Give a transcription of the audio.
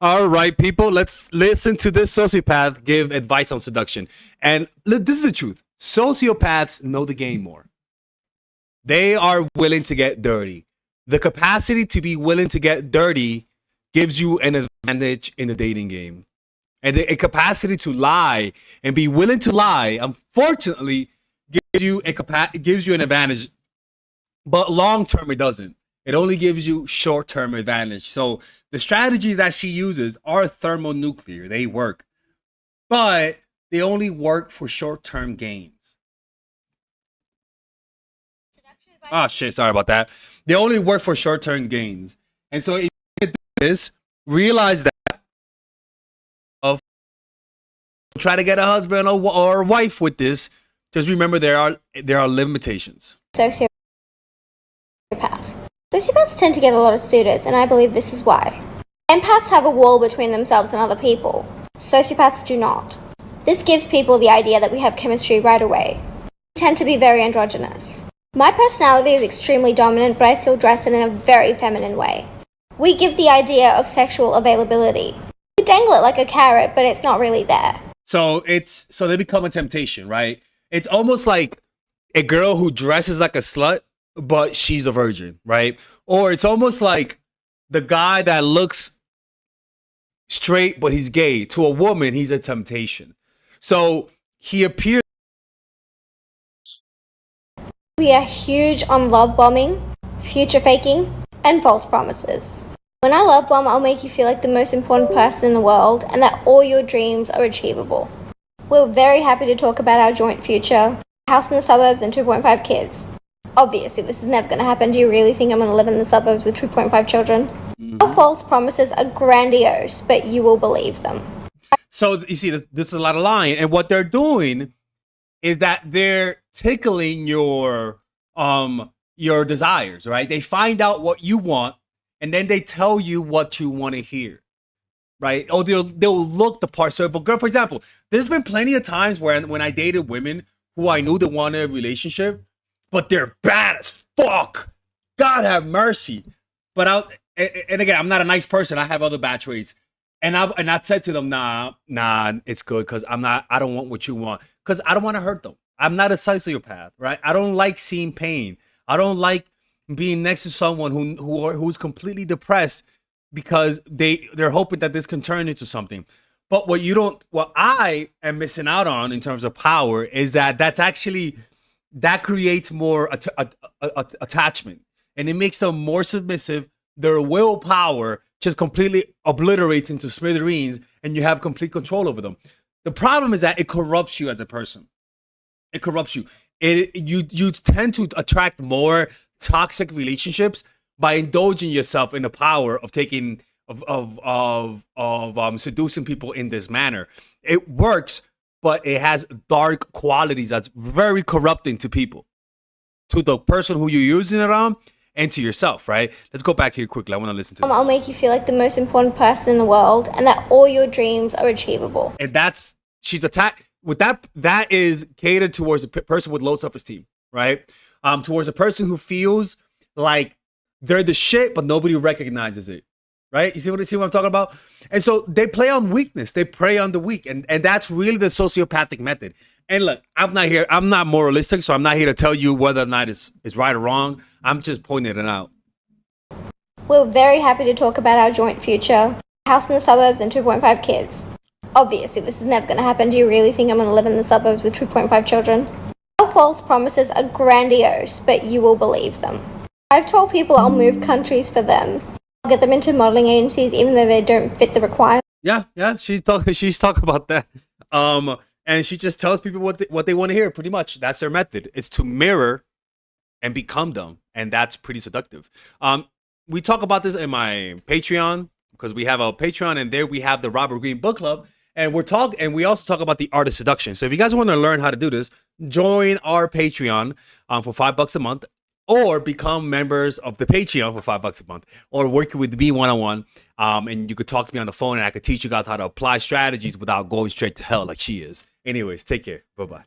All right, people, let's listen to this sociopath give advice on seduction. And this is the truth. Sociopaths know the game more. They are willing to get dirty. The capacity to be willing to get dirty gives you an advantage in the dating game. And the capacity to lie and be willing to lie, unfortunately, gives you an advantage. But long term, it doesn't. It only gives you short term advantage. So the strategies that she uses are thermonuclear. They work, but they only work for short term gains. Oh shit! Sorry about that. They only work for short term gains. And so if you do this, realize that of try to get a husband or a wife with this. Just remember there are limitations. Sociopath. Sociopaths tend to get a lot of suitors, and I believe this is why. Empaths have a wall between themselves and other people. Sociopaths do not. This gives people the idea that we have chemistry right away. We tend to be very androgynous. My personality is extremely dominant, but I still dress it in a very feminine way. We give the idea of sexual availability. We dangle it like a carrot, but it's not really there. So they become a temptation, right? It's almost like a girl who dresses like a slut, but she's a virgin, right? Or it's almost like the guy that looks straight, but he's gay. To a woman, he's a temptation. So he appears. We are huge on love bombing, future faking, and false promises. When I love bomb, I'll make you feel like the most important person in the world and that all your dreams are achievable. We're very happy to talk about our joint future, house in the suburbs and 2.5 kids. Obviously, this is never going to happen. Do you really think I'm going to live in the suburbs with 2.5 children? Mm-hmm. Our false promises are grandiose, but you will believe them. So you see, this is a lot of lying, and what they're doing is that they're tickling your desires, right? They find out what you want, and then they tell you what you want to hear, right? Oh, they'll look the part. So, if a girl, for example, there's been plenty of times when I dated women who I knew they wanted a relationship, but they're bad as fuck. God have mercy. But and again, I'm not a nice person. I have other bad traits. And I said to them, nah, it's good because I don't want what you want because I don't want to hurt them. I'm not a sociopath, right? I don't like seeing pain. I don't like being next to someone who's completely depressed because they're hoping that this can turn into something. But what I am missing out on in terms of power is that creates more attachment and it makes them more submissive. Their willpower just completely obliterates into smithereens and you have complete control over them. The problem is that it corrupts you as a person. It corrupts you. You tend to attract more toxic relationships by indulging yourself in the power of taking seducing people in this manner. It works, but it has dark qualities that's very corrupting to people, to the person who you're using it on, and to yourself, right? Let's go back here quickly. I want to listen to this. I'll make you feel like the most important person in the world and that all your dreams are achievable. And she's attacked with that. That is catered towards a person with low self-esteem, right? Towards a person who feels like they're the shit, but nobody recognizes it, right? You see what I'm talking about? And so they play on weakness. They prey on the weak. And that's really the sociopathic method. And look, I'm not moralistic, so I'm not here to tell you whether or not it's right or wrong. I'm just pointing it out. We're very happy to talk about our joint future, house in the suburbs and 2.5 kids. Obviously, this is never going to happen. Do you really think I'm going to live in the suburbs with 2.5 children? Our false promises are grandiose, but you will believe them. I've told people I'll move countries for them. I'll get them into modeling agencies even though they don't fit the requirements. Yeah, she's talking about that. And she just tells people what they want to hear. Pretty much, that's their method. It's to mirror and become them, and that's pretty seductive. We talk about this in my Patreon because we have a Patreon, and there we have the Robert Greene Book Club, and we also talk about the art of seduction. So if you guys want to learn how to do this, join our Patreon for $5 a month, or become members of the Patreon for $5 a month, or work with me one-on-one. And you could talk to me on the phone, and I could teach you guys how to apply strategies without going straight to hell like she is. Anyways, take care. Bye-bye.